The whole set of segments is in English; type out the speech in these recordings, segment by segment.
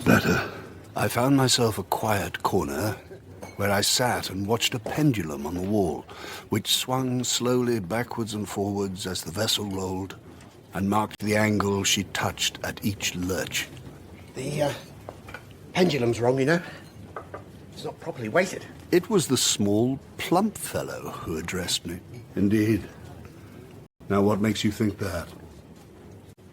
better. I found myself a quiet corner where I sat and watched a pendulum on the wall, which swung slowly backwards and forwards as the vessel rolled, and marked the angle she touched at each lurch. The pendulum's wrong, you know. It's not properly weighted. It was the small, plump fellow who addressed me. Indeed. Now, what makes you think that?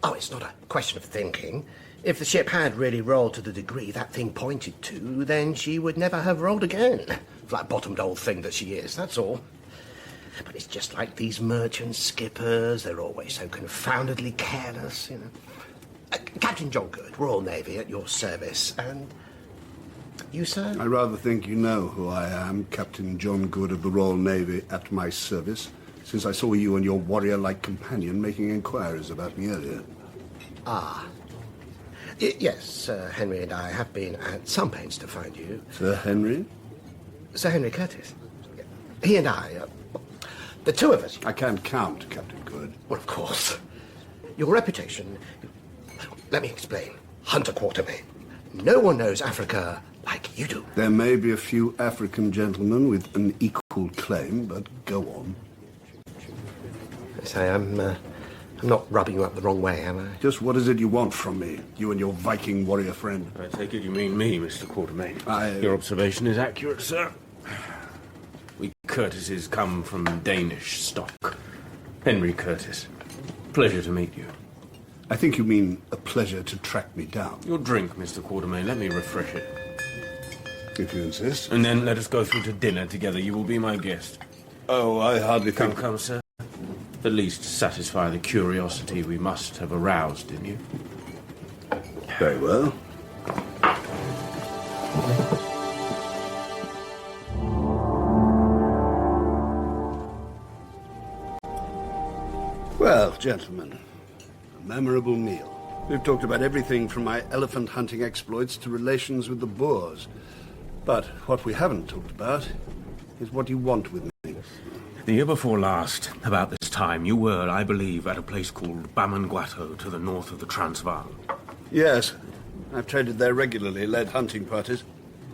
Oh, it's not a question of thinking. If the ship had really rolled to the degree that thing pointed to, then she would never have rolled again. Flat-bottomed old thing that she is, that's all. But it's just like these merchant skippers. They're always so confoundedly careless, you know. Captain John Good, Royal Navy, at your service. And you, sir? I rather think you know who I am, Captain John Good of the Royal Navy, at my service, since I saw you and your warrior-like companion making inquiries about me earlier. Ah. Yes, Sir Henry and I have been at some pains to find you. Sir Henry? Sir Henry Curtis. He and I, the two of us. I can't count, Captain Good. Well, of course. Your reputation... Let me explain. Hunter Quatermain. No one knows Africa like you do. There may be a few African gentlemen with an equal claim, but go on. I say, I'm not rubbing you up the wrong way, am I? Just what is it you want from me, you and your Viking warrior friend? I take it you mean me, Mr. Quatermain. Your observation is accurate, sir. We Curtises come from Danish stock. Henry Curtis. Pleasure to meet you. I think you mean a pleasure to track me down. Your drink, Mr. Quatermain. Let me refresh it. If you insist. And then let us go through to dinner together. You will be my guest. Oh, I hardly think... Come, sir. At least satisfy the curiosity we must have aroused in you. Very well. Well, gentlemen, a memorable meal. We've talked about everything from my elephant hunting exploits to relations with the Boers. But what we haven't talked about is what you want with me. The year before last, about this time, you were, I believe, at a place called Bamangwato to the north of the Transvaal. Yes. I've traded there regularly, led hunting parties.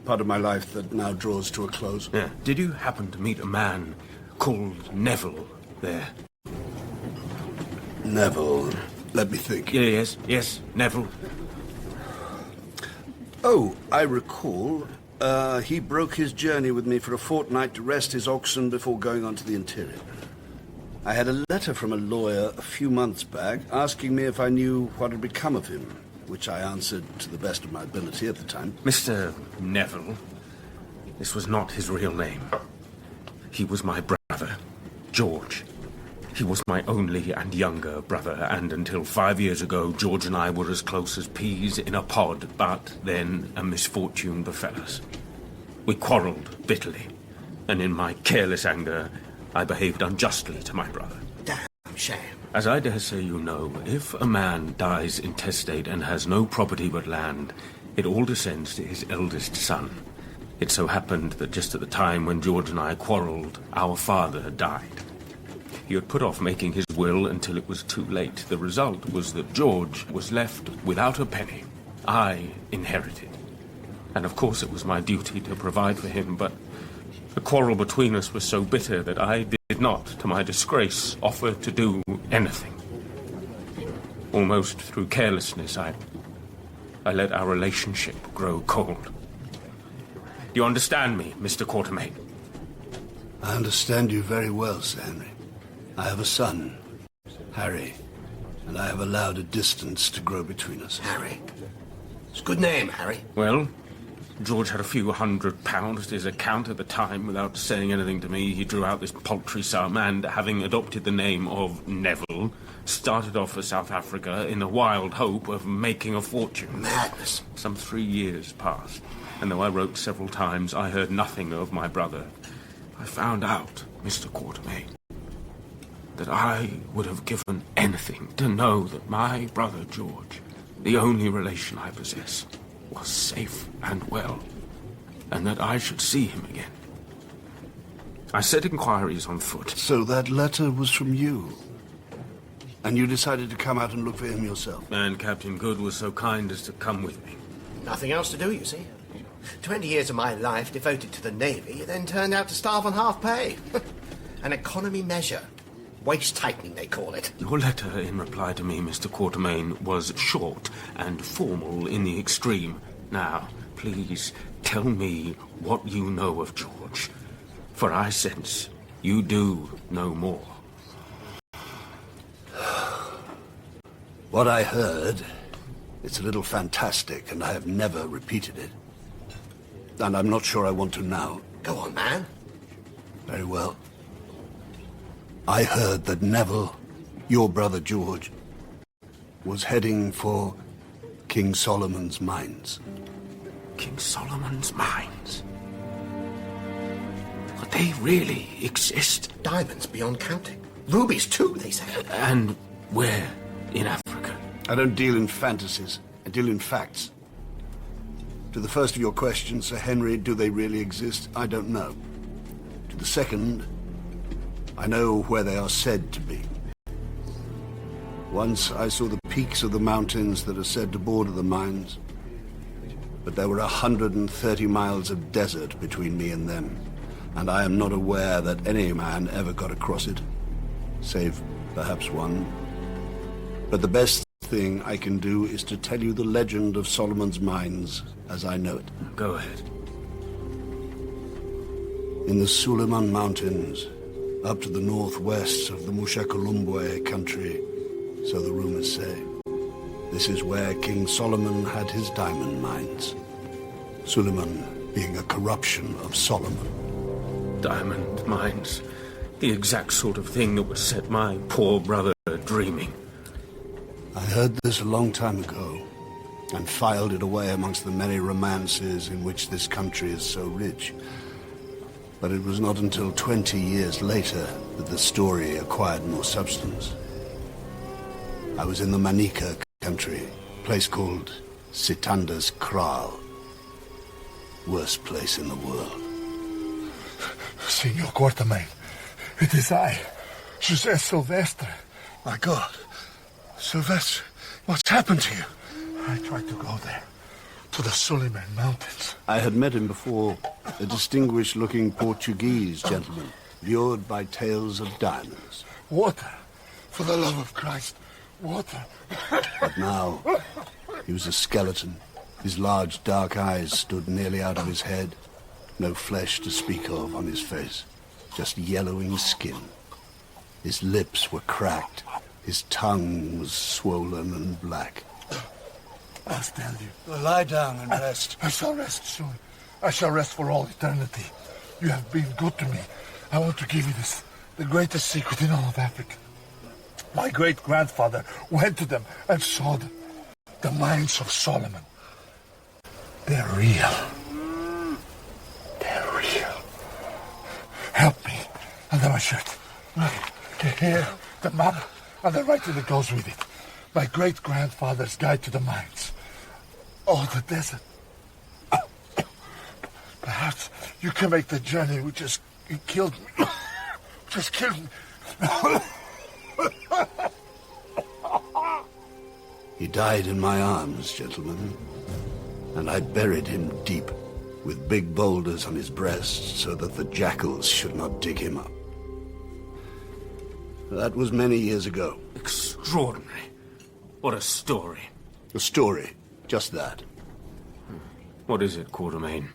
Part of my life that now draws to a close. Yeah. Did you happen to meet a man called Neville there? Neville. Let me think. Yes, Neville. Oh, I recall. He broke his journey with me for a fortnight to rest his oxen before going on to the interior. I had a letter from a lawyer a few months back asking me if I knew what had become of him, which I answered to the best of my ability at the time. Mr. Neville, this was not his real name. He was my brother, George. He was my only and younger brother, and until 5 years ago, George and I were as close as peas in a pod, but then a misfortune befell us. We quarrelled bitterly, and in my careless anger, I behaved unjustly to my brother. Damn shame. As I dare say you know, if a man dies intestate and has no property but land, it all descends to his eldest son. It so happened that just at the time when George and I quarrelled, our father died. He had put off making his will until it was too late. The result was that George was left without a penny. I inherited. And of course it was my duty to provide for him, but the quarrel between us was so bitter that I did not, to my disgrace, offer to do anything. Almost through carelessness, I let our relationship grow cold. Do you understand me, Mr. Quatermain? I understand you very well, Sir Henry. I have a son, Harry, and I have allowed a distance to grow between us. Harry. It's a good name, Harry. Well, George had a few £100 to his account at the time. Without saying anything to me, he drew out this paltry sum and, having adopted the name of Neville, started off for South Africa in the wild hope of making a fortune. Madness. Some 3 years passed, and though I wrote several times, I heard nothing of my brother. I found out, Mr. Quatermain, that I would have given anything to know that my brother George, the only relation I possess, was safe and well, and that I should see him again. I set inquiries on foot. So that letter was from you? And you decided to come out and look for him yourself? And Captain Good was so kind as to come with me. Nothing else to do, you see. 20 years of my life devoted to the Navy, then turned out to starve on half pay. An economy measure. Waist tightening, they call it. Your letter in reply to me, Mr. Quatermain, was short and formal in the extreme. Now, please tell me what you know of George, for I sense you do know more. What I heard, it's a little fantastic, and I have never repeated it. And I'm not sure I want to now. Go on, man. Very well. I heard that Neville, your brother George, was heading for King Solomon's mines. King Solomon's mines? But they really exist? Diamonds beyond counting. Rubies too, they say. And where in Africa? I don't deal in fantasies. I deal in facts. To the first of your questions, Sir Henry, do they really exist? I don't know. To the second, I know where they are said to be. Once I saw the peaks of the mountains that are said to border the mines, but there were 130 miles of desert between me and them, and I am not aware that any man ever got across it, save perhaps one. But the best thing I can do is to tell you the legend of Solomon's mines as I know it. Go ahead. In the Suleiman Mountains, up to the northwest of the Mushakulumbwe country, so the rumors say, this is where King Solomon had his diamond mines. Suleiman being a corruption of Solomon. Diamond mines. The exact sort of thing that would set my poor brother dreaming. I heard this a long time ago, and filed it away amongst the many romances in which this country is so rich. But it was not until 20 years later that the story acquired more substance. I was in the Manika country, a place called Sitanda's Kraal. Worst place in the world. Signor Quatermain, it is I, José Silvestre. My God, Sylvester, what's happened to you? I tried to go there, to the Suleiman Mountains. I had met him before, a distinguished-looking Portuguese gentleman, lured by tales of diamonds. Water, for the love of Christ, water. But now, he was a skeleton. His large dark eyes stood nearly out of his head. No flesh to speak of on his face, just yellowing skin. His lips were cracked. His tongue was swollen and black. I'll tell you. Lie down and rest. I shall rest soon. I shall rest for all eternity. You have been good to me. I want to give you this, the greatest secret in all of Africa. My great-grandfather went to them and saw them. The mines of Solomon. They're real. They're real. Help me. Under my shirt. Look, here, the map, and the writing that goes with it. My great-grandfather's guide to the mines. Oh, the desert. Perhaps you can make the journey which just killed me. Just killed me. He died in my arms, gentlemen, and I buried him deep, with big boulders on his breast, so that the jackals should not dig him up. That was many years ago. Extraordinary. What a story. A story, just that. What is it, Quatermain?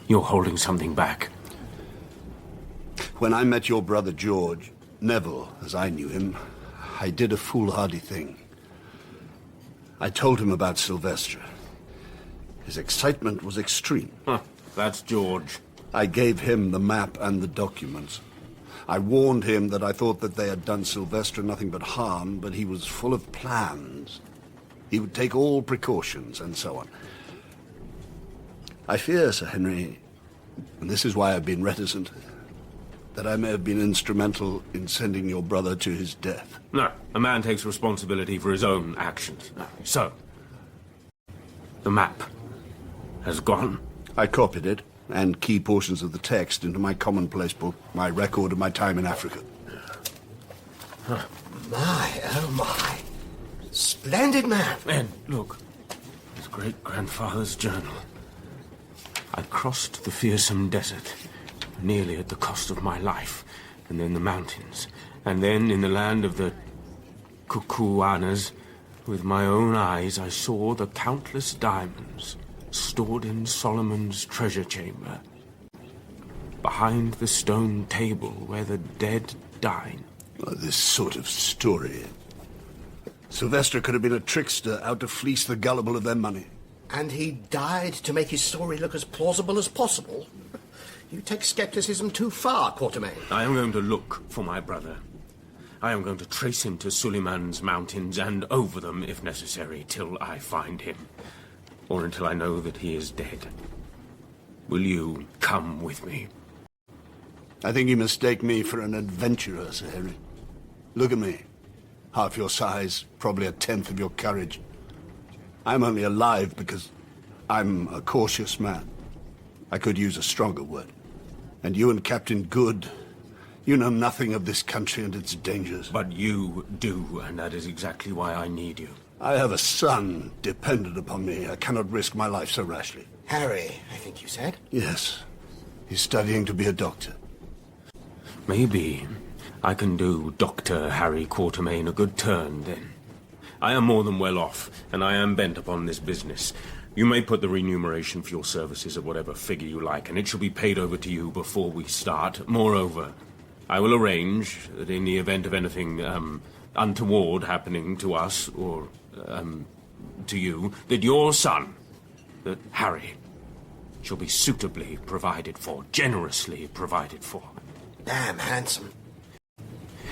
You're holding something back. When I met your brother George, Neville, as I knew him, I did a foolhardy thing. I told him about Sylvester. His excitement was extreme. Huh, that's George. I gave him the map and the documents. I warned him that I thought that they had done Sylvester nothing but harm, but he was full of plans. He would take all precautions, and so on. I fear, Sir Henry, and this is why I've been reticent, that I may have been instrumental in sending your brother to his death. No, a man takes responsibility for his own actions. No. So, the map has gone. I copied it, and key portions of the text, into my commonplace book, my record of my time in Africa. My, oh my. Splendid man. And look, there's great-grandfather's journal. I crossed the fearsome desert, nearly at the cost of my life, and then the mountains, and then in the land of the Kukuanas, with my own eyes I saw the countless diamonds stored in Solomon's treasure chamber, behind the stone table where the dead dine. Well, this sort of story. Sylvester could have been a trickster out to fleece the gullible of their money. And he died to make his story look as plausible as possible? You take skepticism too far, Quatermain. I am going to look for my brother. I am going to trace him to Suleiman's mountains and over them, if necessary, till I find him. Or until I know that he is dead. Will you come with me? I think you mistake me for an adventurer, Sir Henry. Look at me. Half your size, probably a tenth of your courage. I'm only alive because I'm a cautious man. I could use a stronger word. And you and Captain Good, you know nothing of this country and its dangers. But you do, and that is exactly why I need you. I have a son dependent upon me. I cannot risk my life so rashly. Harry, I think you said? Yes. He's studying to be a doctor. Maybe I can do Dr. Harry Quatermain a good turn, then. I am more than well off, and I am bent upon this business. You may put the remuneration for your services at whatever figure you like, and it shall be paid over to you before we start. Moreover, I will arrange that in the event of anything untoward happening to us, or to you, that your son, that Harry, shall be suitably provided for, generously provided for. Damn handsome.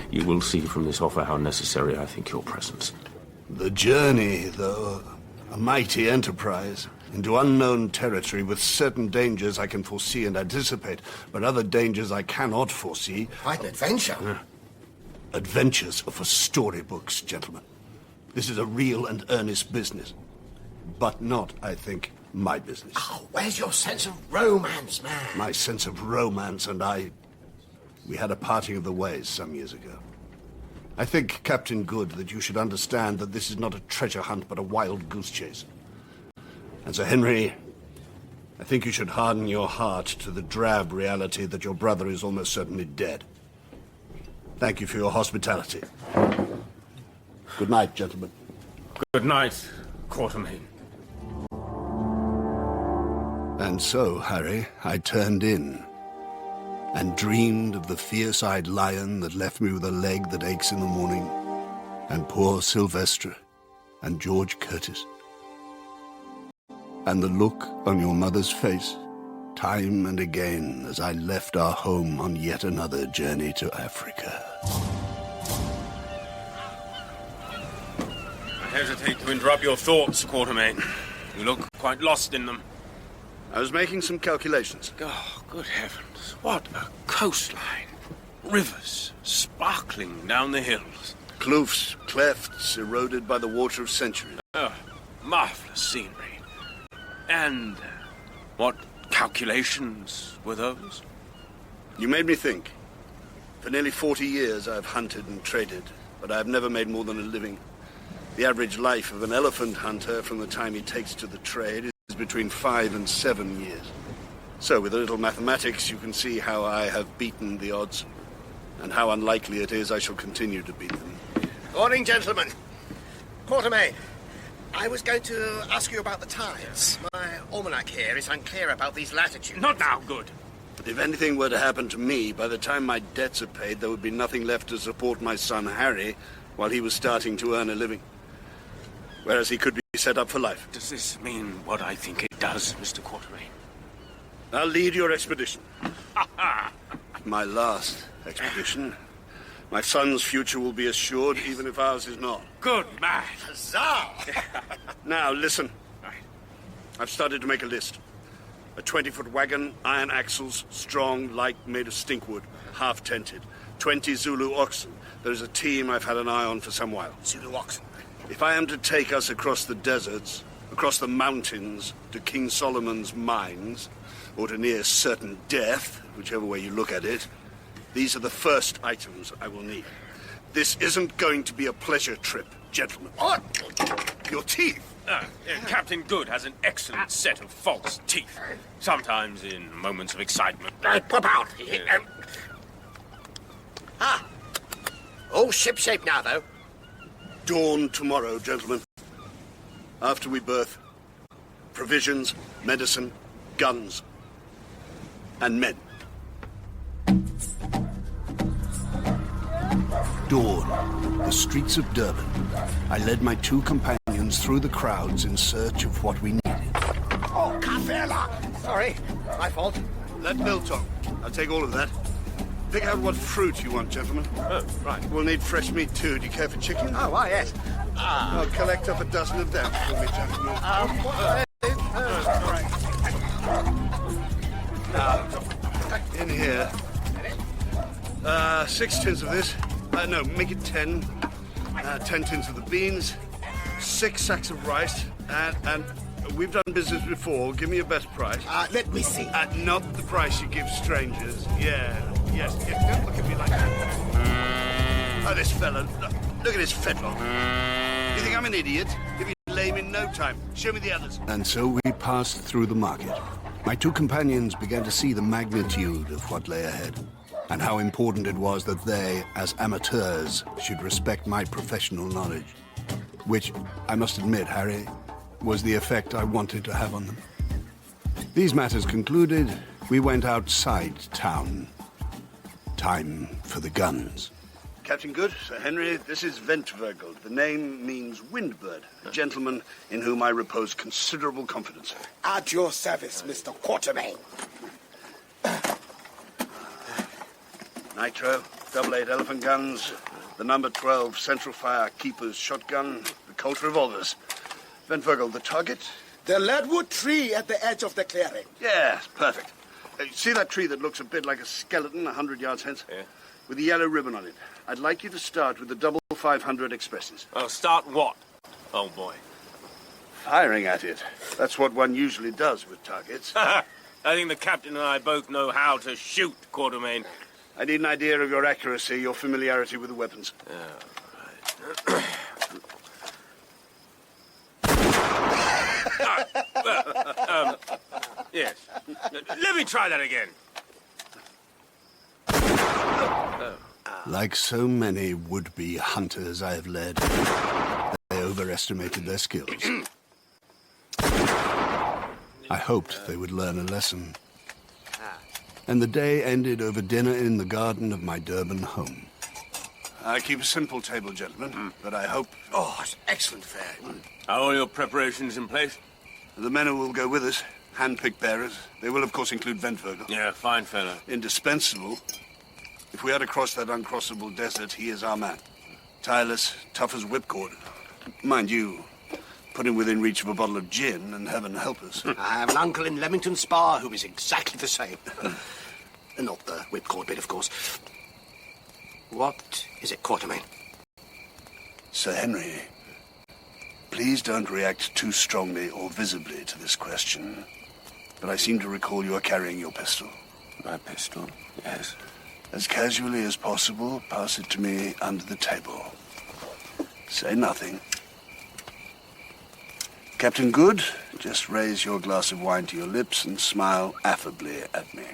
You will see from this offer how necessary I think your presence. The journey, though, a mighty enterprise, into unknown territory with certain dangers I can foresee and anticipate, but other dangers I cannot foresee. Quite an adventure. Yeah. Adventures are for storybooks, gentlemen. This is a real and earnest business. But not, I think, my business. Oh, where's your sense of romance, man? My sense of romance and we had a parting of the ways some years ago. I think, Captain Good, that you should understand that this is not a treasure hunt, but a wild goose chase. And Sir Henry, I think you should harden your heart to the drab reality that your brother is almost certainly dead. Thank you for your hospitality. Good night, gentlemen. Good night, Quatermain. And so, Harry, I turned in and dreamed of the fierce-eyed lion that left me with a leg that aches in the morning, and poor Sylvester, and George Curtis. And the look on your mother's face, time and again, as I left our home on yet another journey to Africa. I hesitate to interrupt your thoughts, Quatermain. You look quite lost in them. I was making some calculations. Oh, good heavens. What a coastline. Rivers sparkling down the hills. Kloofs, clefts, eroded by the water of centuries. Oh, marvelous scenery. And what calculations were those? You made me think. For nearly 40 years I've hunted and traded, but I've never made more than a living. The average life of an elephant hunter from the time he takes to the trade is between 5 and 7 years. So with a little mathematics you can see how I have beaten the odds, and how unlikely it is I shall continue to beat them. Morning, gentlemen. Quatermain, I was going to ask you about the tides. My almanac here is unclear about these latitudes. Not now, Good. But if anything were to happen to me, by the time my debts are paid, there would be nothing left to support my son Harry while he was starting to earn a living. Whereas he could be set up for life. Does this mean what I think it does, Mr. Quatermain? I'll lead your expedition. My last expedition. My son's future will be assured, even if ours is not. Good man. Huzzah! Now, listen. Right. I've started to make a list. A 20-foot wagon, iron axles, strong, light, made of stinkwood, half-tented. 20 Zulu oxen. There's a team I've had an eye on for some while. Zulu oxen. If I am to take us across the deserts, across the mountains, to King Solomon's mines, or to near certain death, whichever way you look at it, these are the first items I will need. This isn't going to be a pleasure trip, gentlemen. What? Your teeth! Captain Good has an excellent set of false teeth. Sometimes in moments of excitement. Pop out! All shipshape now, though. Dawn tomorrow, gentlemen. After we berth. Provisions, medicine, guns, and men. Dawn, the streets of Durban. I led my two companions through the crowds in search of what we needed. Oh, Kafela! Sorry, my fault. Let Bill talk. I'll take all of that. Pick out what fruit you want, gentlemen. Oh, right. We'll need fresh meat, too. Do you care for chicken? Oh, why, yes. I'll collect up a dozen of them for me, gentlemen. In here. 6 tins of this. No, make it 10. 10 tins of the beans. 6 sacks of rice. And we've done business before. Give me your best price. Let me see. Not the price you give strangers. Yes. Don't look at me like that. Oh, this fella. Look at his fetlock. You think I'm an idiot? He'll be lame in no time. Show me the others. And so we passed through the market. My two companions began to see the magnitude of what lay ahead, and how important it was that they, as amateurs, should respect my professional knowledge. Which, I must admit, Harry, was the effect I wanted to have on them. These matters concluded, we went outside town. Time for the guns. Captain Good, Sir Henry, this is Ventvirgle. The name means windbird, a gentleman in whom I repose considerable confidence. At your service, Mr. Quatermain. Nitro, double-8 elephant guns, the number 12 central fire keeper's shotgun, the Colt revolvers. Ventvirgle, the target? The leadwood tree at the edge of the clearing. Yes, perfect. See that tree that looks a bit like a skeleton 100 yards hence? Yeah. With a yellow ribbon on it. I'd like you to start with the double 500 expresses. Oh, start what? Oh, boy. Firing at it. That's what one usually does with targets. I think the captain and I both know how to shoot, Quatermain. I need an idea of your accuracy, your familiarity with the weapons. Yes. Let me try that again. Like so many would-be hunters I have led, they overestimated their skills. I hoped they would learn a lesson. And the day ended over dinner in the garden of my Durban home. I keep a simple table, gentlemen, but I hope... Oh, it's excellent fare. Are all your preparations in place? The men who will go with us, hand-picked bearers, they will of course include Ventvirgle. Yeah, fine fellow. Indispensable. If we are to cross that uncrossable desert, he is our man. Tireless, tough as whipcord. Mind you, put him within reach of a bottle of gin, and heaven help us. I have an uncle in Leamington Spa who is exactly the same. Not the whipcord bit, of course. What is it, Quatermain? Sir Henry, please don't react too strongly or visibly to this question. But I seem to recall you are carrying your pistol. My pistol? Yes. As casually as possible, pass it to me under the table. Say nothing. Captain Good, just raise your glass of wine to your lips and smile affably at me.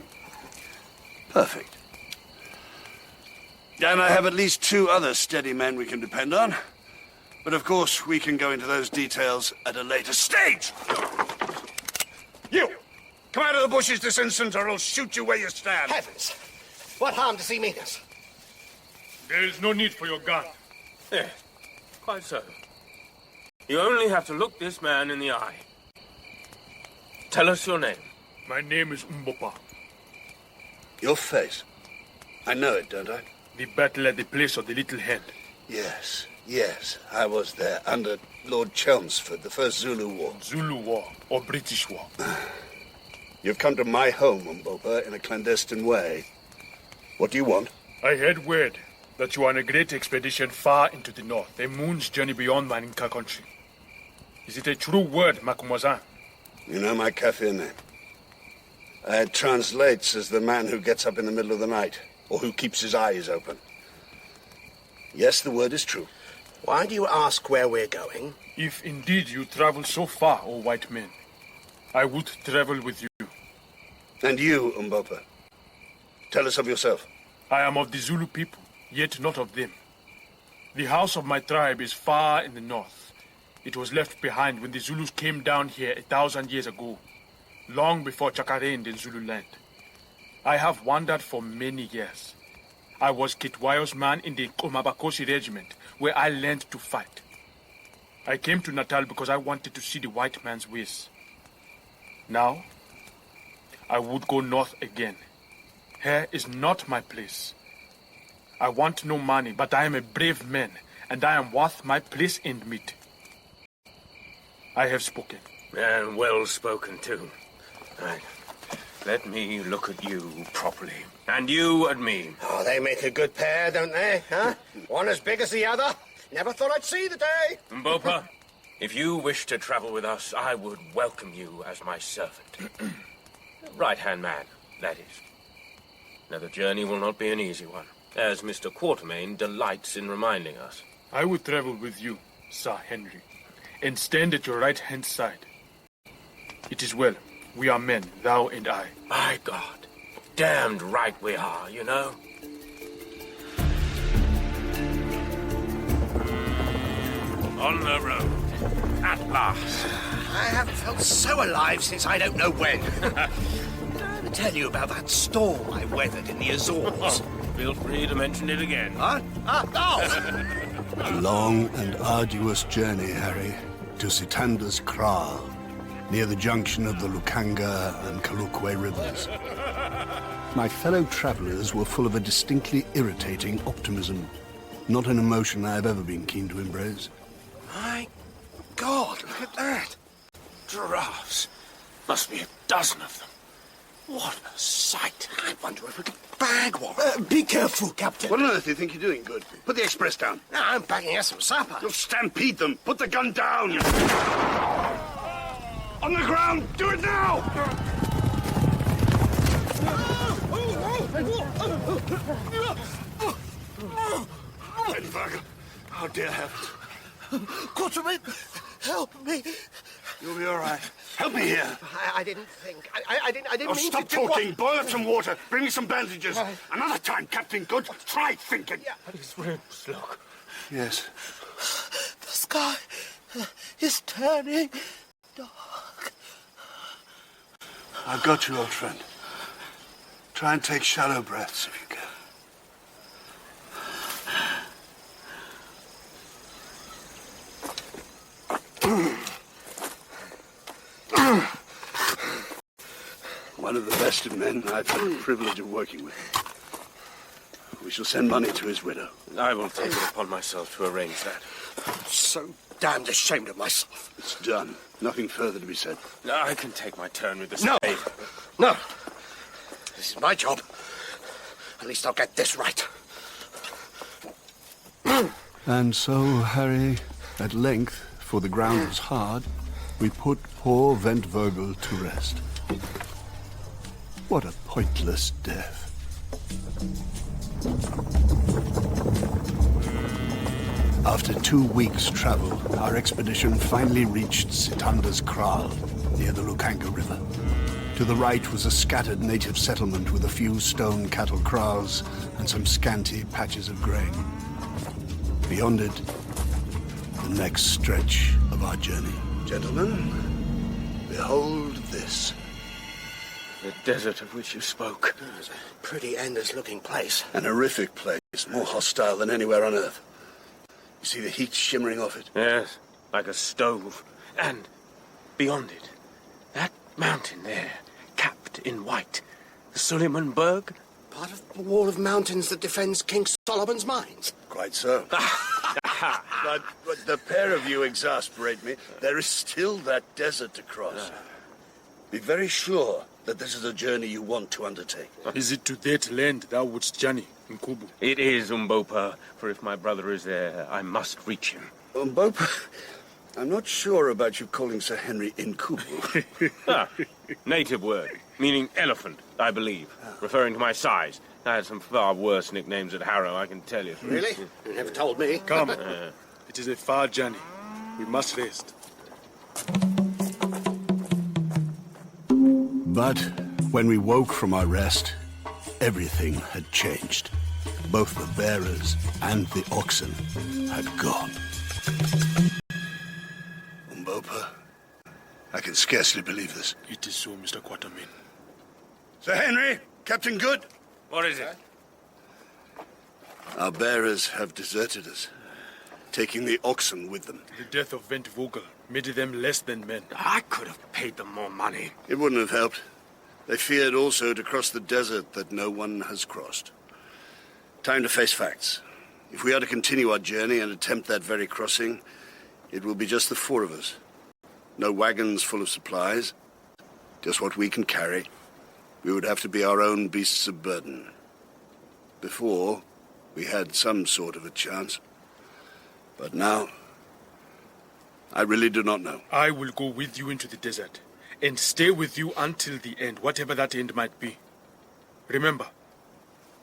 Perfect. And I have at least 2 other steady men we can depend on. But of course, we can go into those details at a later stage. You! Come out of the bushes this instant, or I'll shoot you where you stand. Heavens! What harm does he mean us? There is no need for your gun. Yeah, quite so. You only have to look this man in the eye. Tell us your name. My name is Mbopa. Your face. I know it, don't I? The battle at the place of the Little Head. Yes. I was there under Lord Chelmsford, the First Zulu War. Zulu War or British War. You've come to my home, Mbopa, in a clandestine way. What do you want? I heard word that you are on a great expedition far into the north, a moon's journey beyond Maninka country. Is it a true word, Macumazan? You know my Kaffir name? It translates as the man who gets up in the middle of the night, or who keeps his eyes open. Yes, the word is true. Why do you ask where we're going? If indeed you travel so far, O white men, I would travel with you. And you, Umbopa, tell us of yourself. I am of the Zulu people, yet not of them. The house of my tribe is far in the north. It was left behind when the Zulus came down here 1,000 years ago, long before Chaka reigned in Zululand. I have wandered for many years. I was Kitwayo's man in the Komabakosi regiment, where I learned to fight. I came to Natal because I wanted to see the white man's ways. Now, I would go north again. Here is not my place. I want no money, but I am a brave man, and I am worth my place and meat. I have spoken. And well spoken, too. Right. Let me look at you properly. And you at me. Oh, they make a good pair, don't they? Huh? One as big as the other. Never thought I'd see the day. Mbopa, if you wish to travel with us, I would welcome you as my servant. Right-hand man, that is. Now, the journey will not be an easy one, as Mr. Quatermain delights in reminding us. I will travel with you, Sir Henry, and stand at your right-hand side. It is well. We are men, thou and I. My God, damned right we are, you know. On the road, at last. I haven't felt so alive since I don't know when. Did I ever tell you about that storm I weathered in the Azores? Feel free to mention it again. Huh? Oh! A long and arduous journey, Harry, to Sitanda's Kraal, near the junction of the Lukanga and Kalukwe rivers. My fellow travellers were full of a distinctly irritating optimism, not an emotion I have ever been keen to embrace. My God, look at that. Giraffes. Must be a dozen of them. What a sight. I wonder if we can bag one. Be careful, Captain. What on earth do you think you're doing, Good? Put the express down. No, I'm bagging us some supper. You'll stampede them. Put the gun down. On the ground. Do it now. Benverger. Oh, dear heavens. Quatermain, help me. You'll be all right. Help me here. I didn't think. I didn't Oh, mean stop to do talking. what... Boil up some water. Bring me some bandages. Another time, Captain Good. Try thinking. Yeah. His ribs, look. Yes. The sky is turning dark. I've got you, old friend. Try and take shallow breaths if you can. One of the best of men I've had the privilege of working with. We shall send money to his widow. I will take it upon myself to arrange that. So damned ashamed of myself. It's done. Nothing further to be said. I can take my turn with the No. spade. No. This is my job. At least I'll get this right. And so, Harry, at length, for the ground was hard, we put poor Ventvogel to rest. What a pointless death. After 2 weeks' travel, our expedition finally reached Sitanda's Kraal, near the Lukanga River. To the right was a scattered native settlement with a few stone cattle kraals and some scanty patches of grain. Beyond it, the next stretch of our journey. Gentlemen, behold this. The desert of which you spoke. It's a pretty endless-looking place. An horrific place, more hostile than anywhere on Earth. You see the heat shimmering off it? Yes, like a stove. And beyond it, that mountain there, capped in white. The Suleiman Berg? Part of the wall of mountains that defends King Solomon's mines. Quite so. but the pair of you exasperate me. There is still that desert to cross. Be very sure that this is a journey you want to undertake. Is it to that land thou wouldst journey, Nkubu? It is, Umbopa, for if my brother is there, I must reach him. Bob, I'm not sure about you calling Sir Henry Nkubu. Native word, meaning elephant, I believe, referring to my size. I had some far worse nicknames at Harrow, I can tell you. Really? You never told me. Come. It is a far journey. We must rest. But when we woke from our rest, everything had changed. Both the bearers and the oxen had gone. Umbopa, I can scarcely believe this. It is so, Mr. Quatermain. Sir Henry, Captain Good, What is it? our bearers have deserted us, taking the oxen with them. The death of Vent Vogel made them less than men. I could have paid them more money. It wouldn't have helped. They feared also to cross the desert that no one has crossed. Time to face facts. If we are to continue our journey and attempt that very crossing, it will be just the four of us. No wagons full of supplies, just what we can carry. We would have to be our own beasts of burden. Before, we had some sort of a chance. But now, I really do not know. I will go with you into the desert and stay with you until the end, whatever that end might be. Remember,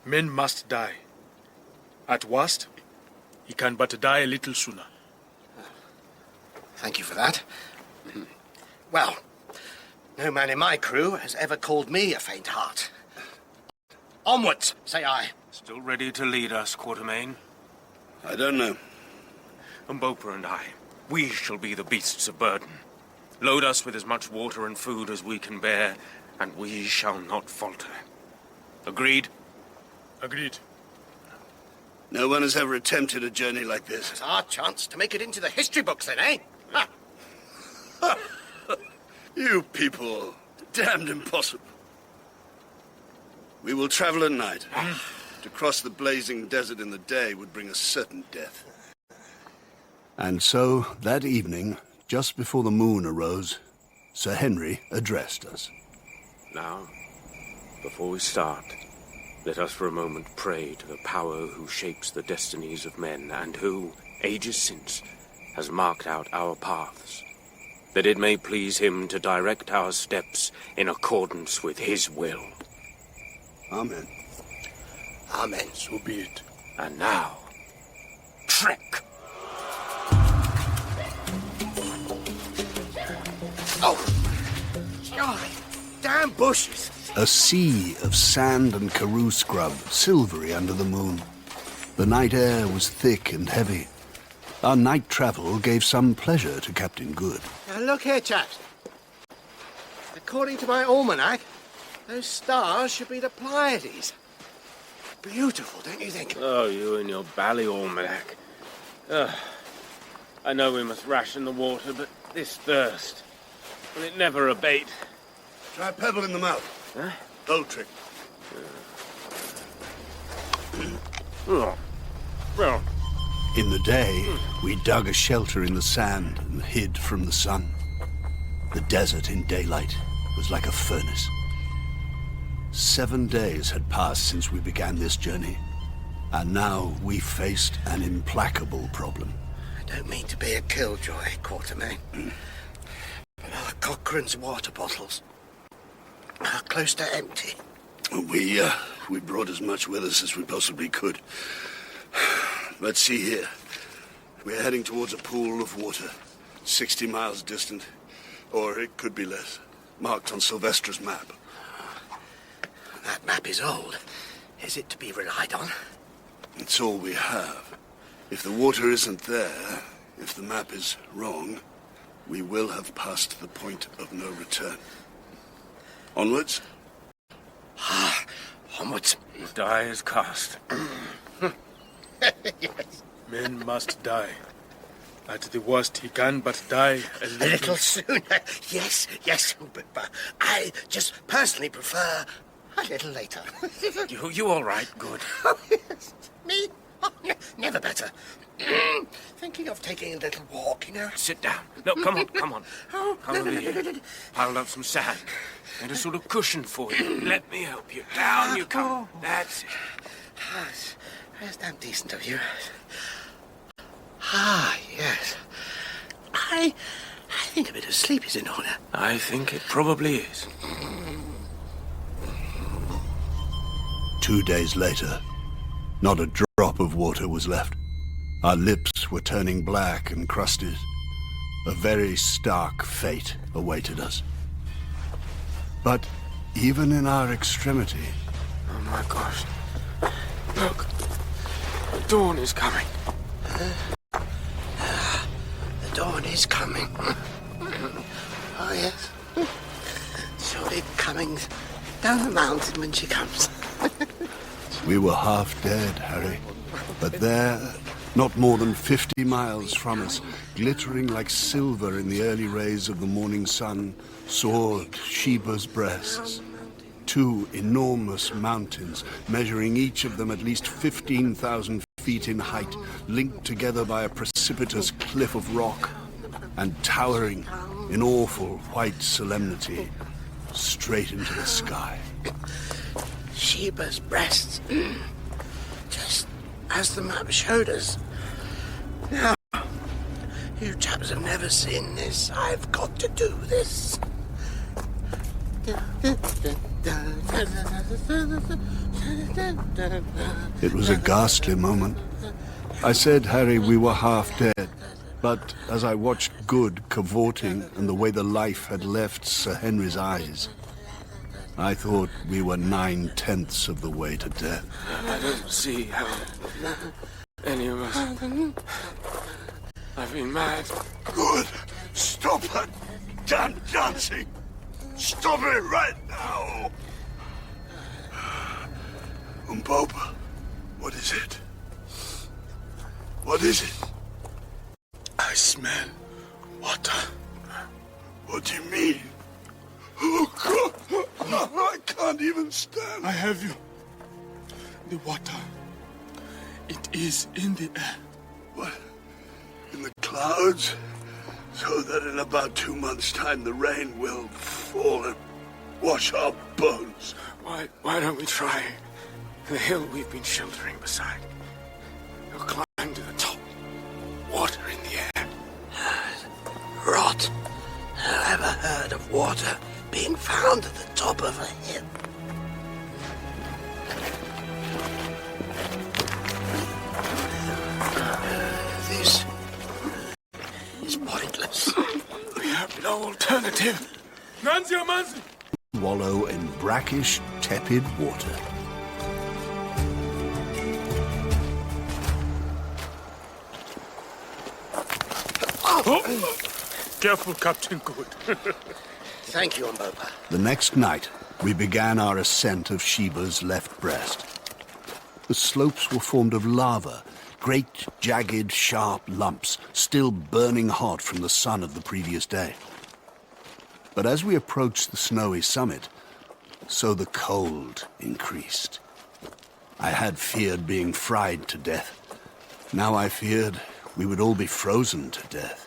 men must die. At worst, he can but die a little sooner. Thank you for that. Well, no man in my crew has ever called me a faint heart. Onwards, say I. Still ready to lead us, Quatermain? I don't know. Umbopa and I, we shall be the beasts of burden. Load us with as much water and food as we can bear, and we shall not falter. Agreed? Agreed. No one has ever attempted a journey like this. It's our chance to make it into the history books then, eh? Ha! You people, damned impossible. We will travel at night. To cross the blazing desert in the day would bring us certain death. And so, that evening, just before the moon arose, Sir Henry addressed us. Now, before we start, let us for a moment pray to the power who shapes the destinies of men and who, ages since, has marked out our paths, that it may please him to direct our steps in accordance with his will. Amen. Amen. So be it. And now, trek! Oh, damn bushes. A sea of sand and karoo scrub, silvery under the moon. The night air was thick and heavy. Our night travel gave some pleasure to Captain Good. Now look here, chaps. According to my almanac, those stars should be the Pleiades. Beautiful, don't you think? Oh, you and your bally almanac. I know we must ration the water, but this thirst, will it never abate? Try a pebble in the mouth. Huh? Old trick. Well, In the day, we dug a shelter in the sand and hid from the sun. The desert in daylight was like a furnace. 7 days had passed since we began this journey, and now we faced an implacable problem. I don't mean to be a killjoy, Quatermain. But our Cochrane's water bottles are close to empty. We brought as much with us as we possibly could. Let's see here. We're heading towards a pool of water, 60 miles distant, or it could be less, marked on Sylvester's map. That map is old. Is it to be relied on? It's all we have. If the water isn't there, if the map is wrong, we will have passed the point of no return. Onwards? Onwards. the die is cast. Yes. Men must die. At the worst, he can but die a A little. little sooner. Yes, but I just personally prefer a little later. You all right? Good. Oh, yes. Me? Oh, never better. Thinking of taking a little walk, you know. Sit down. No, come on. Oh, Come over here. Piled up some sand. And a sort of cushion for you. Let me help you. Down you come. That's it. That's damn decent of you. Yes. I think a bit of sleep is in order. I think it probably is. 2 days later, not a drop of water was left. Our lips rocks were turning black and crusted. A very stark fate awaited us. But even in our extremity... Oh my gosh. Look. The dawn is coming. The dawn is coming. Oh, yes. Surely coming down the mountain when she comes. We were half dead, Harry. But there, not more than 50 miles from us, glittering like silver in the early rays of the morning sun, soared Sheba's breasts. Two enormous mountains, measuring each of them at least 15,000 feet in height, linked together by a precipitous cliff of rock, and towering in awful white solemnity straight into the sky. Sheba's breasts, just as the map showed us. Now, you chaps have never seen this. I've got to do this. It was a ghastly moment. I said, Harry, we were half dead. But as I watched Good cavorting and the way the life had left Sir Henry's eyes, I thought we were 9/10 of the way to death. I don't see how any of us... I've been mad. Good. Stop that damn dancing. Stop it right now. Umbopa, what is it? What is it? I smell water. What do you mean? Oh, God. I can't even stand. I have you. The water. It is in the air. What? In the clouds? So that in about 2 months' time the rain will fall and wash our bones. Why don't we try the hill we've been sheltering beside? We'll climb to the top. Water in the air. Rot. Who ever heard of water being found at the top of a hill? This is pointless. We have no alternative. Nanzia Manzi! Wallow in brackish, tepid water. Oh. Careful, Captain Good. Thank you, Umbopa. The next night, we began our ascent of Sheba's left breast. The slopes were formed of lava, great, jagged, sharp lumps, still burning hot from the sun of the previous day. But as we approached the snowy summit, so the cold increased. I had feared being fried to death. Now I feared we would all be frozen to death.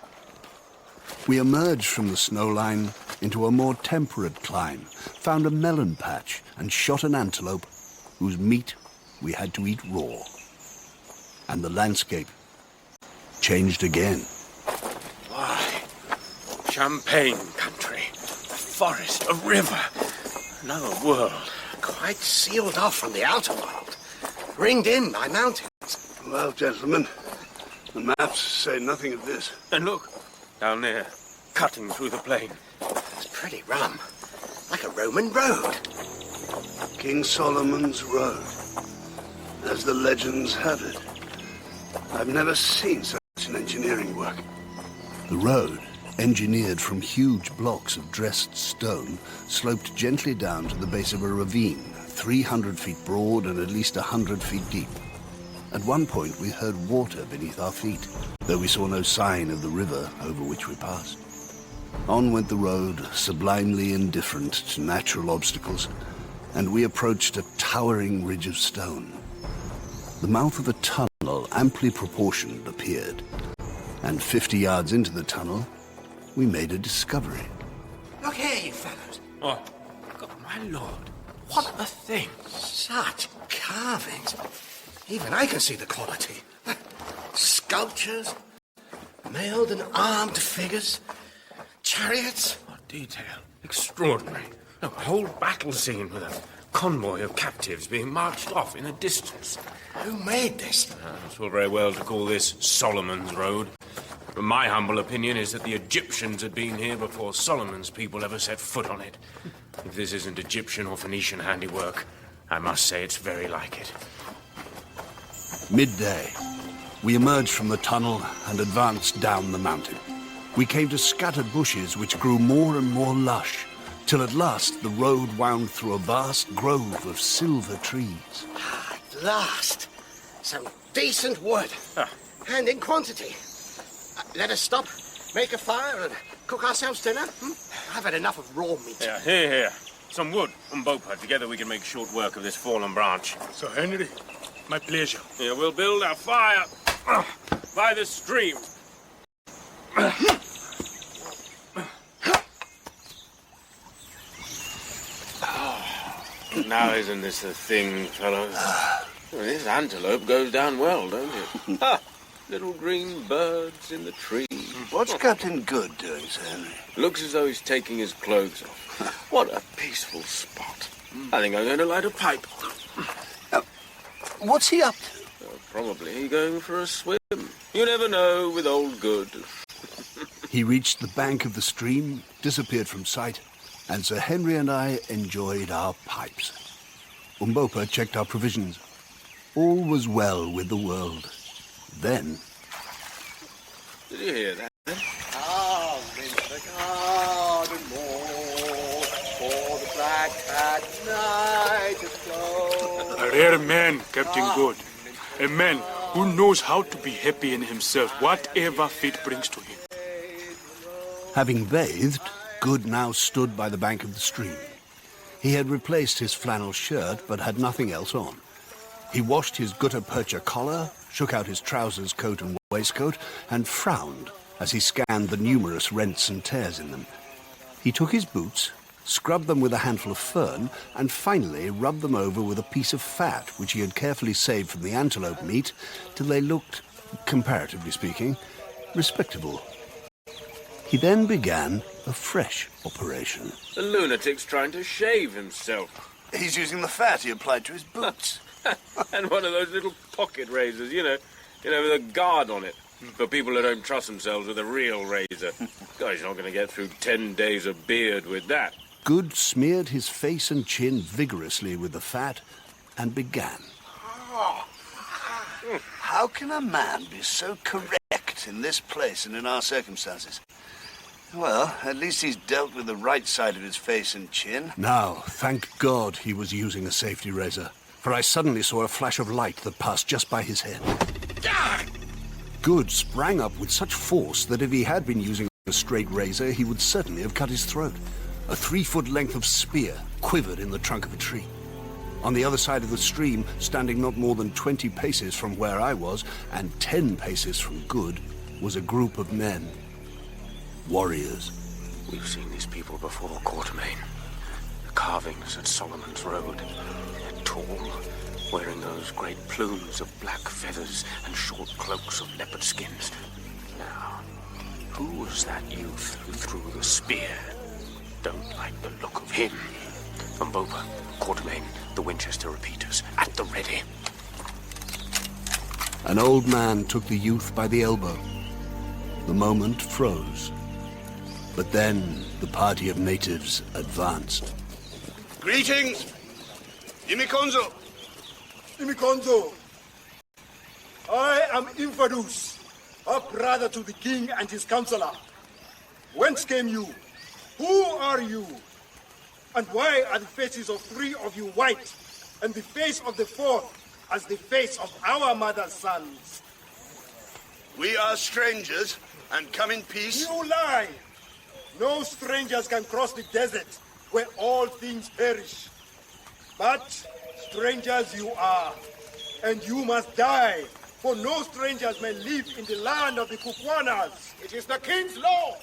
We emerged from the snowline into a more temperate climb, found a melon patch, and shot an antelope whose meat we had to eat raw. And the landscape changed again. Why? Champagne country. A forest, a river. Another world. Quite sealed off from the outer world. Ringed in by mountains. Well, gentlemen, the maps say nothing of this. And look, down there, cutting through the plain. It's pretty rum. Like a Roman road. King Solomon's Road, as the legends have it. I've never seen such an engineering work. The road, engineered from huge blocks of dressed stone, sloped gently down to the base of a ravine, 300 feet broad and at least 100 feet deep. At one point, we heard water beneath our feet, though we saw no sign of the river over which we passed. On went the road, sublimely indifferent to natural obstacles, and we approached a towering ridge of stone. The mouth of a tunnel, amply proportioned, appeared, and 50 yards into the tunnel, we made a discovery. Look here, you fellows. Oh, God, my lord. What a thing. Such carvings. Even I can see the quality. Sculptures, mailed and armed figures, chariots. What detail. Extraordinary. A whole battle scene with a convoy of captives being marched off in the distance. Who made this? It's all very well to call this Solomon's Road. But my humble opinion is that the Egyptians had been here before Solomon's people ever set foot on it. If this isn't Egyptian or Phoenician handiwork, I must say it's very like it. Midday. We emerged from the tunnel and advanced down the mountain. We came to scattered bushes which grew more and more lush, till at last the road wound through a vast grove of silver trees. At last, some decent wood, and in quantity. Let us stop, make a fire, and cook ourselves dinner. I've had enough of raw meat. Yeah, here. Some wood and Bopa. Together we can make short work of this fallen branch. Sir Henry, my pleasure. Here, we'll build our fire by the stream. Now isn't this the thing, fellows? This antelope goes down well, don't it? Little green birds in the trees. What's Captain Good doing, Sir Henry? Looks as though he's taking his clothes off. What a peaceful spot. I think I'm going to light a pipe. What's he up to? Probably going for a swim. You never know with old Good. He reached the bank of the stream, disappeared from sight, and Sir Henry and I enjoyed our pipes. Umbopa checked our provisions. All was well with the world. Then... Did you hear that? Ah, the garden wall, for the black cat night is closed. A rare man, Captain Good. A man who knows how to be happy in himself, whatever fate brings to him. Having bathed, Good now stood by the bank of the stream. He had replaced his flannel shirt, but had nothing else on. He washed his gutta percha collar, shook out his trousers, coat and waistcoat, and frowned as he scanned the numerous rents and tears in them. He took his boots, scrubbed them with a handful of fern, and finally rubbed them over with a piece of fat which he had carefully saved from the antelope meat till they looked, comparatively speaking, respectable. He then began a fresh operation. The lunatic's trying to shave himself. He's using the fat he applied to his boots. And one of those little pocket razors, you know, with a guard on it. For people who don't trust themselves with a real razor. Guy's not going to get through 10 days of beard with that. Good smeared his face and chin vigorously with the fat and began. How can a man be so correct in this place and in our circumstances? Well, at least he's dealt with the right side of his face and chin. Now, thank God he was using a safety razor, for I suddenly saw a flash of light that passed just by his head. Good sprang up with such force that if he had been using a straight razor, he would certainly have cut his throat. A 3-foot length of spear quivered in the trunk of a tree. On the other side of the stream, standing not more than 20 paces from where I was, and 10 paces from Good, was a group of men. Warriors. We've seen these people before, Quatermain. The carvings at Solomon's Road. They're tall, wearing those great plumes of black feathers and short cloaks of leopard skins. Now, who was that youth who threw the spear? Don't like the look of him. Umbopa, Quatermain, the Winchester repeaters, at the ready. An old man took the youth by the elbow. The moment froze. But then the party of natives advanced. Greetings, Imikonzo. Imikonzo, I am Infadus, a brother to the king and his counselor. Whence came you? Who are you? And why are the faces of 3 of you white, and the face of the 4th as the face of our mother's sons? We are strangers and come in peace. You lie! No strangers can cross the desert where all things perish. But strangers you are, and you must die, for no strangers may live in the land of the Kukwanas. It is the king's law.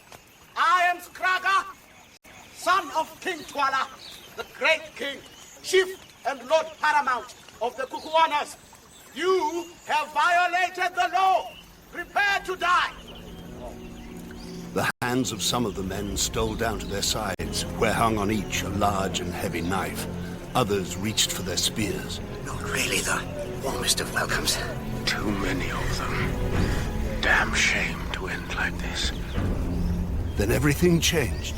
I am Skraga, son of King Twala, the great king, chief and lord paramount of the Kukwanas. You have violated the law. Prepare to die. The hands of some of the men stole down to their sides, where hung on each a large and heavy knife. Others reached for their spears. Not really the warmest of welcomes. Too many of them. Damn shame to end like this. Then everything changed.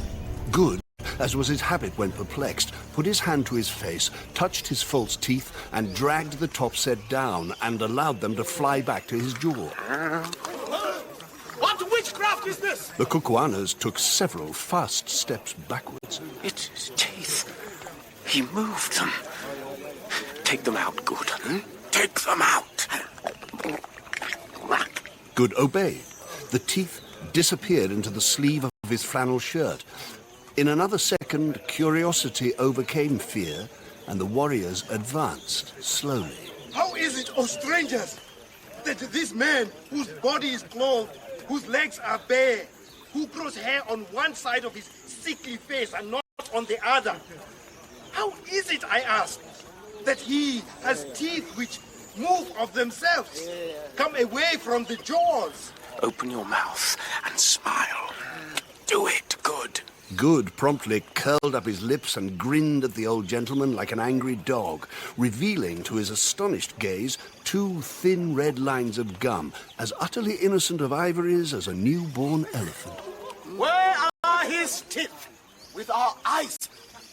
Good, as was his habit when perplexed, put his hand to his face, touched his false teeth, and dragged the top set down, and allowed them to fly back to his jaw. What witchcraft is this? The Kukuanas took several fast steps backwards. It's his teeth. He moved them. Take them out, Good. Take them out. Good obeyed. The teeth disappeared into the sleeve of his flannel shirt. In another second, curiosity overcame fear, and the warriors advanced slowly. How is it, O strangers, that this man, whose body is clothed, whose legs are bare, who grows hair on one side of his sickly face and not on the other, how is it, I ask, that he has teeth which move of themselves, come away from the jaws? Open your mouth and smile. Do it, Good. Good promptly curled up his lips and grinned at the old gentleman like an angry dog, revealing to his astonished gaze 2 thin red lines of gum, as utterly innocent of ivories as a newborn elephant. Where are his teeth? With our eyes,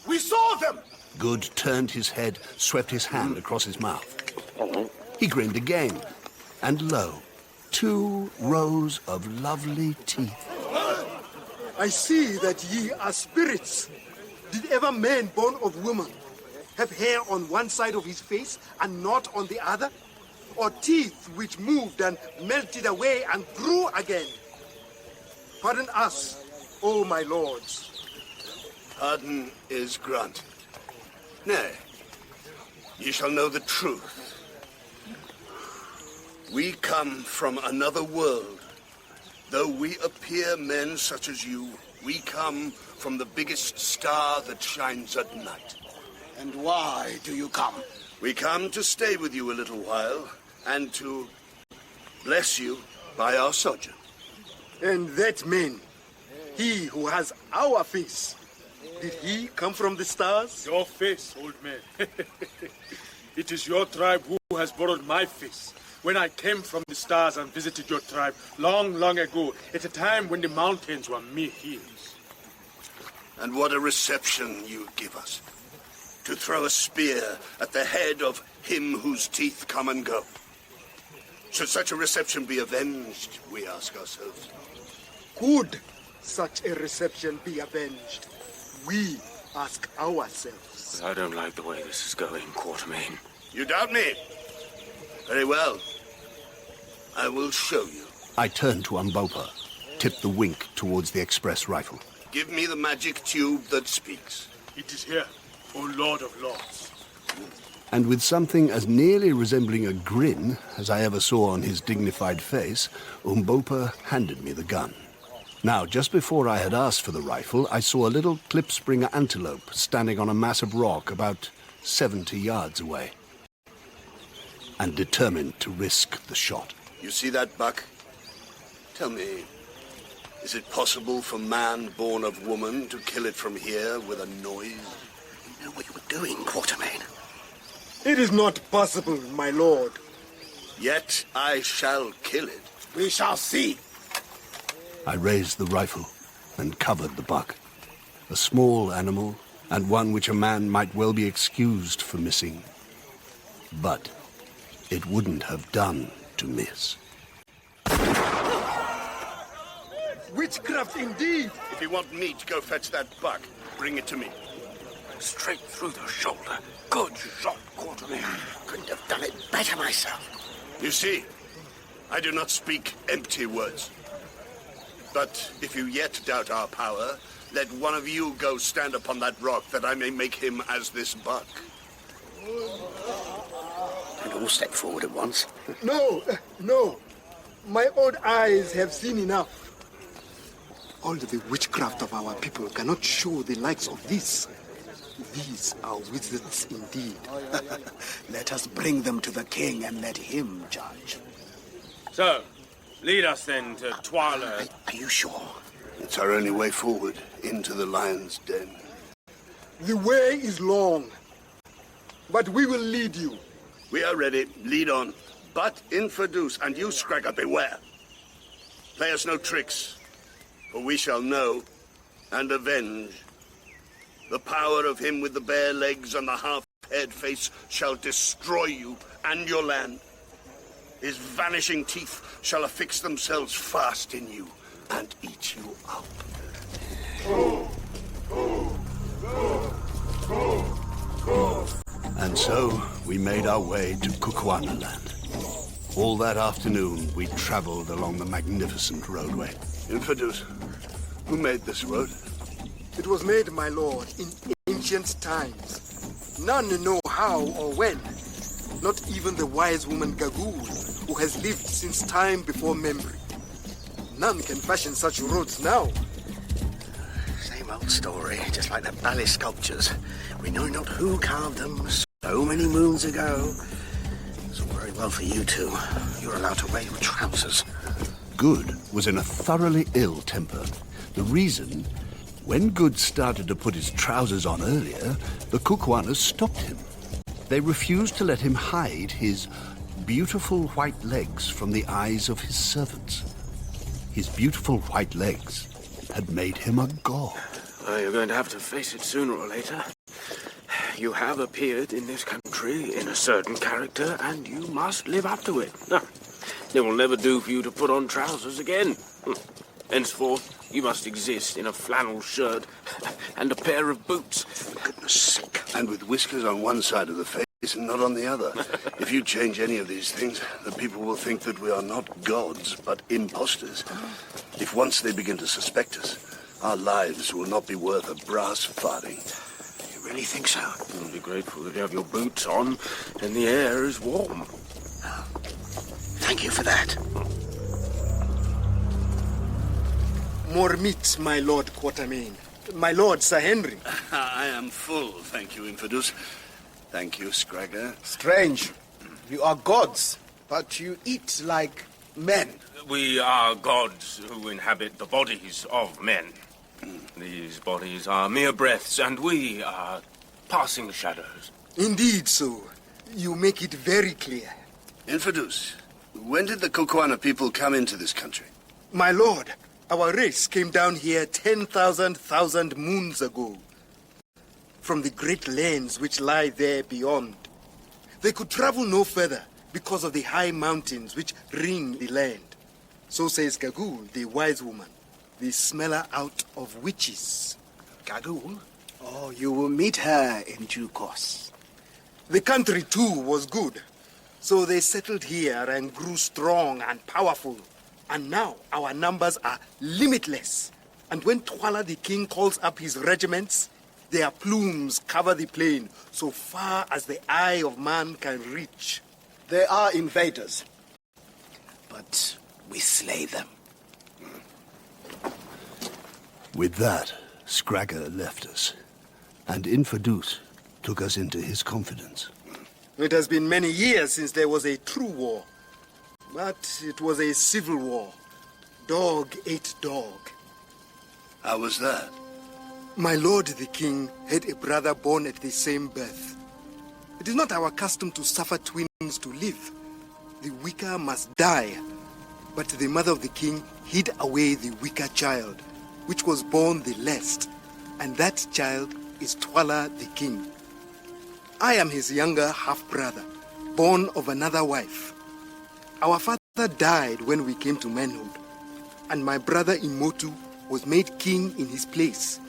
we saw them. Good turned his head, swept his hand across his mouth. He grinned again, and lo, 2 rows of lovely teeth. I see that ye are spirits. Did ever man born of woman have hair on one side of his face and not on the other? Or teeth which moved and melted away and grew again? Pardon us, O my lords. Pardon is granted. Nay, ye shall know the truth. We come from another world. Though we appear men such as you, we come from the biggest star that shines at night. And why do you come? We come to stay with you a little while, and to bless you by our sojourn. And that man, he who has our face, did he come from the stars? Your face, old man. It is your tribe who has borrowed my face. When I came from the stars and visited your tribe long, long ago, at a time when the mountains were mere hills. And what a reception you give us. To throw a spear at the head of him whose teeth come and go. Should such a reception be avenged, we ask ourselves. Could such a reception be avenged? We ask ourselves. I don't like the way this is going, Quatermain. You doubt me? Very well. I will show you. I turned to Umbopa, tipped the wink towards the express rifle. Give me the magic tube that speaks. It is here, O Lord of Lords. And with something as nearly resembling a grin as I ever saw on his dignified face, Umbopa handed me the gun. Now, just before I had asked for the rifle, I saw a little clip-springer antelope standing on a mass of rock about 70 yards away, and determined to risk the shot. You see that buck? Tell me, is it possible for man born of woman to kill it from here with a noise? You know what you were doing, Quatermain? It is not possible, my lord. Yet I shall kill it. We shall see. I raised the rifle and covered the buck. A small animal, and one which a man might well be excused for missing. But it wouldn't have done to miss. Witchcraft indeed. If you want me to go fetch that buck, bring it to me. Straight through the shoulder. Good shot, Quatermain. Couldn't have done it better myself. You see, I do not speak empty words. But if you yet doubt our power, let one of you go stand upon that rock, that I may make him as this buck. And all step forward at once. No. My old eyes have seen enough. All the witchcraft of our people cannot show the likes of this. These are wizards indeed. Let us bring them to the king and let him judge. So, lead us then to Twala. Are you sure? It's our only way forward, into the lion's den. The way is long, but we will lead you. We are ready. Lead on. But Infidus, and you, Scragger, beware. Play us no tricks, for we shall know and avenge. The power of him with the bare legs and the half-haired face shall destroy you and your land. His vanishing teeth shall affix themselves fast in you and eat you up. And so we made our way to Kukuana land. All that afternoon we traveled along the magnificent roadway. Infidus, who made this road? It was made, my lord, in ancient times. None know how or when. Not even the wise woman Gagul, who has lived since time before memory. None can fashion such roads now. Same old story, just like the ballet sculptures. We know not who carved them so many moons ago. It's all very well for you two. You're allowed to wear your trousers. Good was in a thoroughly ill temper. The reason, when Good started to put his trousers on earlier, the Kukuanas stopped him. They refused to let him hide his beautiful white legs from the eyes of his servants. His beautiful white legs had made him a god. Well, you're going to have to face it sooner or later. You have appeared in this country in a certain character, and you must live up to it. It will never do for you to put on trousers again. Henceforth, you must exist in a flannel shirt and a pair of boots. For goodness sake. And with whiskers on one side of the face and not on the other. If you change any of these things, the people will think that we are not gods, but imposters. If once they begin to suspect us, our lives will not be worth a brass farthing. You really think so? You'll be grateful that you have your boots on and the air is warm. Thank you for that. More meat, my lord Quatermain. My lord Sir Henry. I am full, thank you, Infidus. Thank you, Scragger. Strange. You are gods, but you eat like men. We are gods who inhabit the bodies of men. These bodies are mere breaths, and we are passing shadows. Indeed so. You make it very clear. Infidus, when did the Kukuana people come into this country? My lord, our race came down here 10,000 moons ago. From the great lands which lie there beyond. They could travel no further because of the high mountains which ring the land. So says Gagul, the wise woman, the smeller out of witches. Gagul? Oh, you will meet her in due course. The country too was good. So they settled here and grew strong and powerful. And now our numbers are limitless. And when Twala the king calls up his regiments, their plumes cover the plain so far as the eye of man can reach. They are invaders, but we slay them. With that, Scragger left us, and Infidus took us into his confidence. It has been many years since there was a true war. But it was a civil war. Dog ate dog. How was that? My lord the king had a brother born at the same birth. It is not our custom to suffer twins to live. The weaker must die. But the mother of the king hid away the weaker child, which was born the last. And that child is Twala the king. I am his younger half-brother, born of another wife. Our father died when we came to manhood, and my brother Imotu was made king in his place,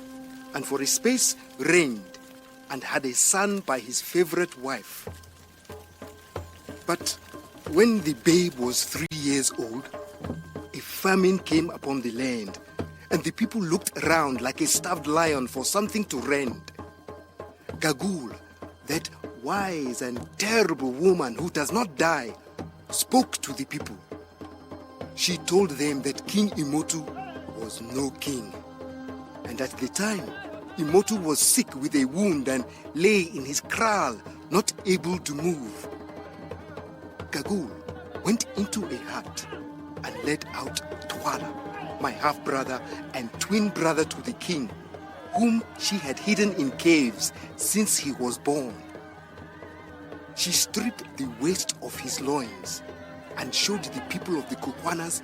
and for a space reigned, and had a son by his favorite wife. But when the babe was 3 years old, a famine came upon the land, and the people looked around like a starved lion for something to rend. Gagul, that wise and terrible woman who does not die, spoke to the people. She told them that King Imotu was no king. And at the time, Imotu was sick with a wound and lay in his kraal, not able to move. Gagul went into a hut and led out Twala, my half-brother and twin brother to the king, whom she had hidden in caves since he was born. She stripped the waist of his loins and showed the people of the Kukuanas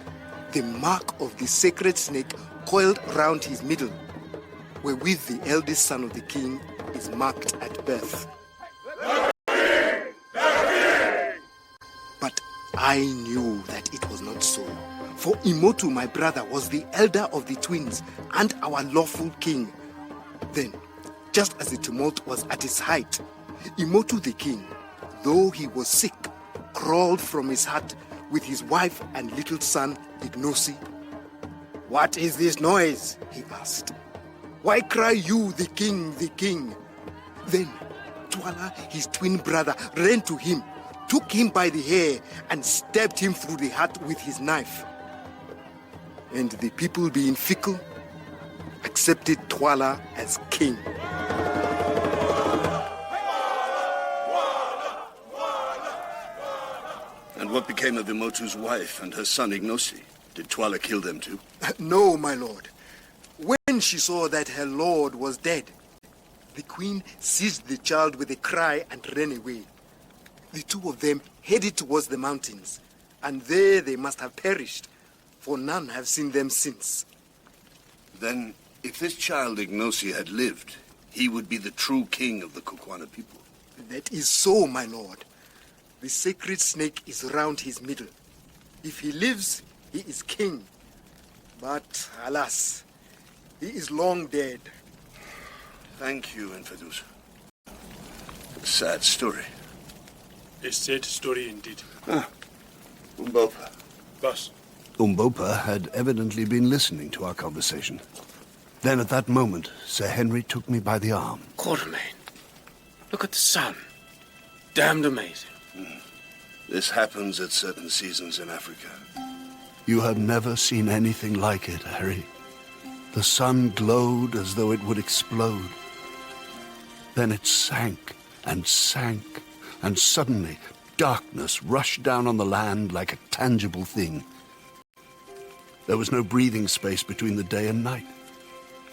the mark of the sacred snake coiled round his middle, wherewith the eldest son of the king is marked at birth. But I knew that it was not so, for Immortal, my brother, was the elder of the twins and our lawful king. Then, just as the tumult was at its height, Immortal the king, though he was sick, crawled from his hut with his wife and little son Ignosi. "What is this noise?" he asked. "Why cry you, the king, the king?" Then Twala, his twin brother, ran to him, took him by the hair, and stabbed him through the heart with his knife. And the people, being fickle, accepted Twala as king. And what became of Imotu's wife and her son Ignosi? Did Twala kill them too? No, my lord. When she saw that her lord was dead, the queen seized the child with a cry and ran away. The two of them headed towards the mountains, and there they must have perished, for none have seen them since. Then, if this child Ignosi had lived, he would be the true king of the Kukwana people. That is so, my lord. The sacred snake is round his middle. If he lives, he is king. But, alas, he is long dead. Thank you, Infidus. Sad story. A sad story indeed. Umbopa. Boss, Umbopa had evidently been listening to our conversation. Then at that moment, Sir Henry took me by the arm. Quatermain, look at the sun. Damned amazing. This happens at certain seasons in Africa. You have never seen anything like it, Harry. The sun glowed as though it would explode. Then it sank and sank, and suddenly darkness rushed down on the land like a tangible thing. There was no breathing space between the day and night.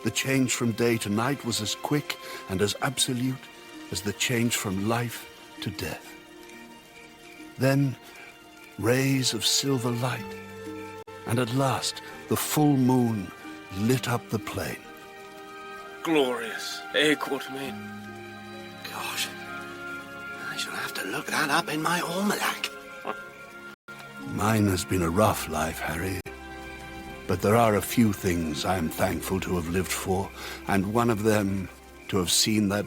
The change from day to night was as quick and as absolute as the change from life to death. Then, rays of silver light, and at last the full moon lit up the plain. Glorious, eh, Quatermain? Gosh, I shall have to look that up in my almanac. Mine has been a rough life, Harry. But there are a few things I am thankful to have lived for, and one of them to have seen that